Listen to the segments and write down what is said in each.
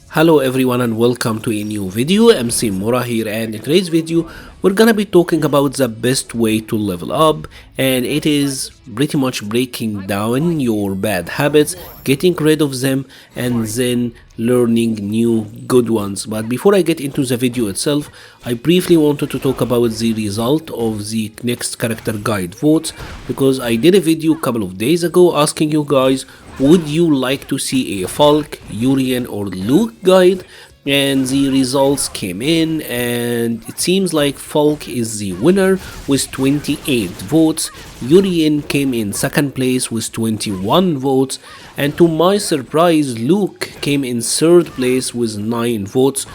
Hello everyone and welcome to a new video. MC-Mura here, and in today's video we're gonna be talking about the best way to level up, and it is pretty much breaking down your bad habits, getting rid of them, and then learning new good ones. But before I get into the video itself, I briefly wanted to talk about the result of the next character guide votes, because I did a video a couple of days ago asking you guys, would you like to see a Falk, Urian or Luke guide? And the results came in, and it seems like Falk is the winner with 28 votes. Urian came in second place with 21 votes, and to my surprise Luke came in third place with 9 votes,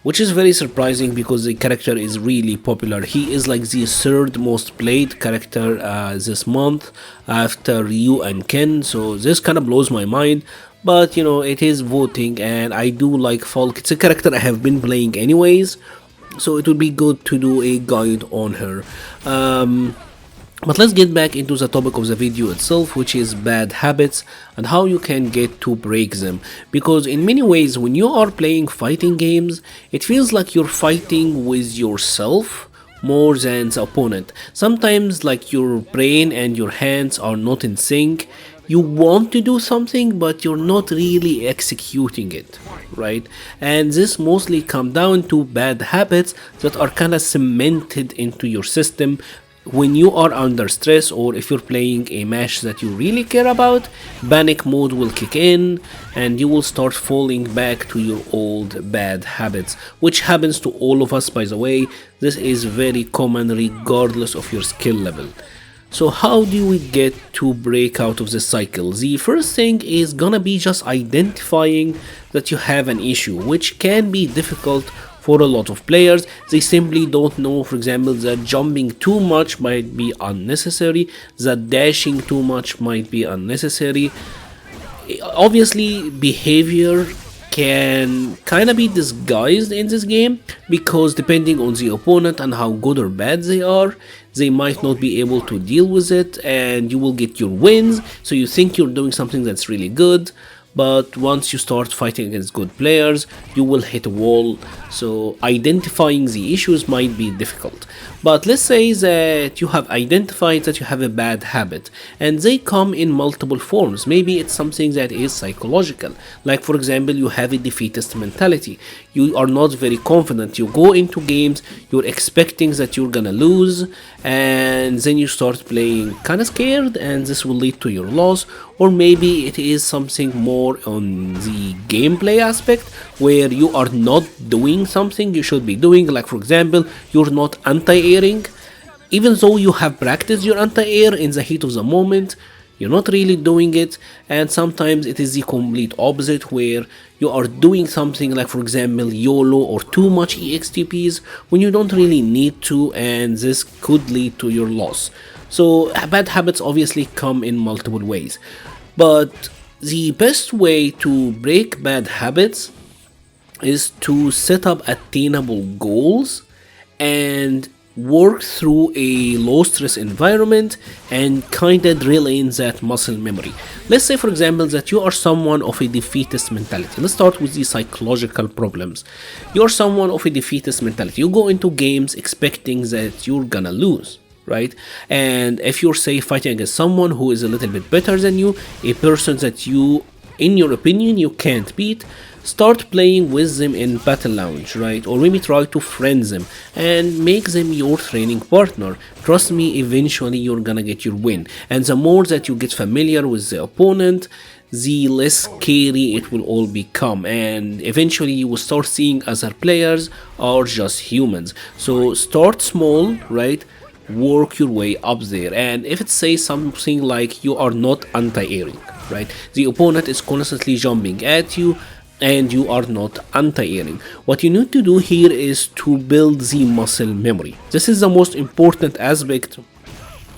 which is very surprising because the character is really popular. He is like the third most played character this month after Ryu and Ken, so this kind of blows my mind. But you know, it is voting, and I do like Falk. It's a character I have been playing anyways, so it would be good to do a guide on her. But let's get back into the topic of the video itself, which is bad habits and how you can get to break them. Because in many ways, when you are playing fighting games, it feels like you're fighting with yourself more than the opponent. Sometimes like your brain and your hands are not in sync. You want to do something, but you're not really executing it, right? And this mostly come down to bad habits that are kind of cemented into your system. When you are under stress, or if you're playing a match that you really care about, panic mode will kick in and you will start falling back to your old bad habits, which happens to all of us, by the way. This is very common regardless of your skill level. So how do we get to break out of this cycle? The first thing is gonna be just identifying that you have an issue, which can be difficult for a lot of players. They simply don't know, for example, that jumping too much might be unnecessary, that dashing too much might be unnecessary. Obviously, behavior can kind of be disguised in this game, because depending on the opponent and how good or bad they are, they might not be able to deal with it, and you will get your wins, so you think you're doing something that's really good, but once you start fighting against good players, you will hit a wall. So identifying the issues might be difficult. But let's say that you have identified that you have a bad habit, and they come in multiple forms. Maybe it's something that is psychological, like for example, you have a defeatist mentality. You are not very confident. You go into games, you're expecting that you're gonna lose, and then you start playing kind of scared, and this will lead to your loss. Or maybe it is something more on the gameplay aspect, where you are not doing something you should be doing. Like for example, you're not anti-airing, even though you have practiced your anti-air in the heat of the moment. You're not really doing it. And sometimes it is the complete opposite, where you are doing something like, for example, YOLO or too much EXTPs when you don't really need to, and this could lead to your loss. So bad habits obviously come in multiple ways, but the best way to break bad habits is to set up attainable goals and work through a low stress environment and kinda drill in that muscle memory. Let's say for example that you are someone of a defeatist mentality. Let's start with the psychological problems. You're someone of a defeatist mentality. You go into games expecting that you're gonna lose, right? And if you're, say, fighting against someone who is a little bit better than you, a person that you, in your opinion, you can't beat, start playing with them in Battle Lounge, right? Or maybe try to friend them and make them your training partner. Trust me, eventually you're gonna get your win. And the more that you get familiar with the opponent, the less scary it will all become, and eventually you will start seeing other players are just humans. So start small, right? Work your way up there. And if it says something like you are not anti-airing, right? The opponent is constantly jumping at you and you are not anti-airing. What you need to do here is to build the muscle memory. This is the most important aspect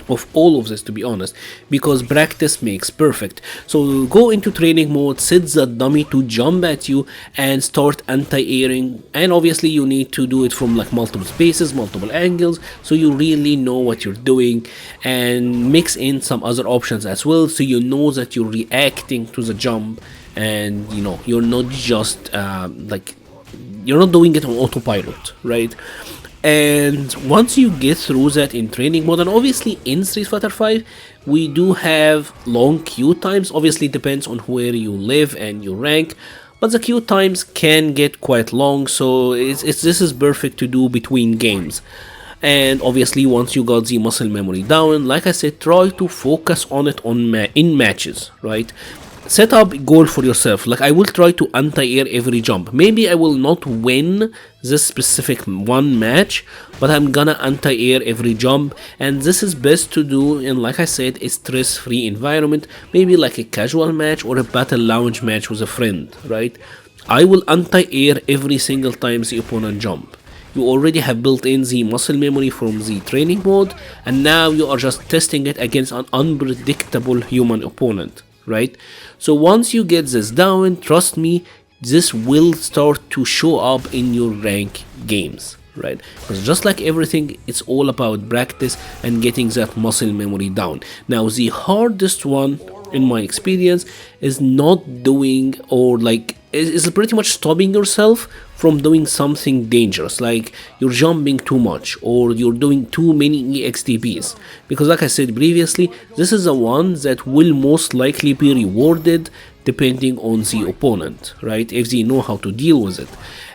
of all of this, to be honest, because practice makes perfect. So go into training mode, set the dummy to jump at you and start anti-airing, and obviously you need to do it from like multiple spaces, multiple angles, so you really know what you're doing, and mix in some other options as well, so you know that you're reacting to the jump and you're not just you're not doing it on autopilot, right? And once you get through that in training mode, and obviously in Street Fighter 5 we do have long queue times. Obviously it depends on where you live and your rank, but the queue times can get quite long, so this is perfect to do between games. And obviously once you got the muscle memory down, like I said, try to focus on it in matches, right? Set up a goal for yourself. Like, I will try to anti-air every jump. Maybe I will not win this specific one match, but I'm gonna anti-air every jump, and this is best to do in, like I said, a stress-free environment, maybe like a casual match or a battle lounge match with a friend, right? I will anti-air every single time the opponent jump. You already have built in the muscle memory from the training mode, and now you are just testing it against an unpredictable human opponent, right? So once you get this down, trust me, this will start to show up in your rank games, right? Because just like everything, it's all about practice and getting that muscle memory down. Now the hardest one in my experience is not doing, or like is pretty much stopping yourself from doing something dangerous, like you're jumping too much or you're doing too many EXTPs, because like I said previously, this is the one that will most likely be rewarded depending on the opponent, right, if they know how to deal with it.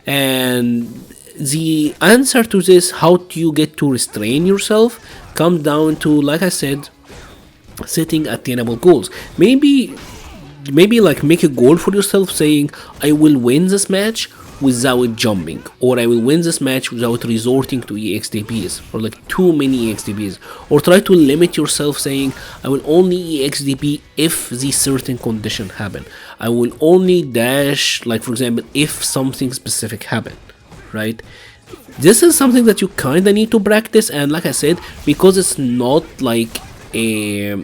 And the answer to this, how do you get to restrain yourself, comes down to, like I said, setting attainable goals. Maybe like make a goal for yourself saying, I will win this match without jumping, or I will win this match without resorting to EXDPs or like too many EXDPs, or try to limit yourself saying, I will only EXDP if the certain condition happen. I will only dash, like for example, if something specific happen, right? This is something that you kinda need to practice, and like I said, because it's not like a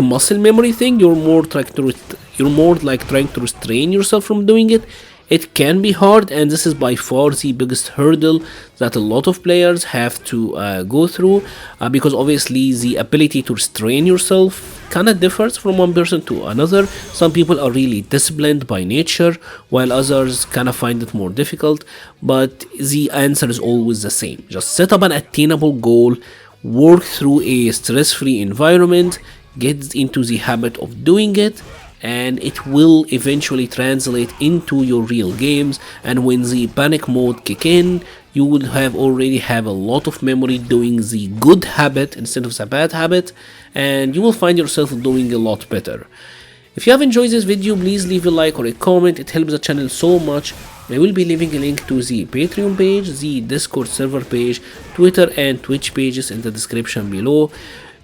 muscle memory thing, you're more like trying to restrain yourself from doing it. It can be hard, and this is by far the biggest hurdle that a lot of players have to go through, because obviously the ability to restrain yourself kind of differs from one person to another. Some people are really disciplined by nature, while others kind of find it more difficult, but the answer is always the same. Just set up an attainable goal, work through a stress-free environment, get into the habit of doing it, and it will eventually translate into your real games. And when the panic mode kick in, you will already have a lot of memory doing the good habit instead of the bad habit, and you will find yourself doing a lot better. If you have enjoyed this video, please leave a like or a comment. It helps the channel so much. I will be leaving a link to the Patreon page, the Discord server page, Twitter and Twitch pages in the description below.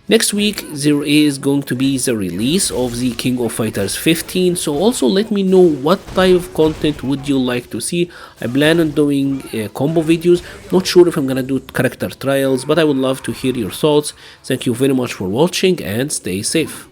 Next week there is going to be the release of the King of Fighters 15, so also let me know what type of content would you like to see. I plan on doing combo videos, not sure if I'm gonna do character trials, but I would love to hear your thoughts. Thank you very much for watching and stay safe.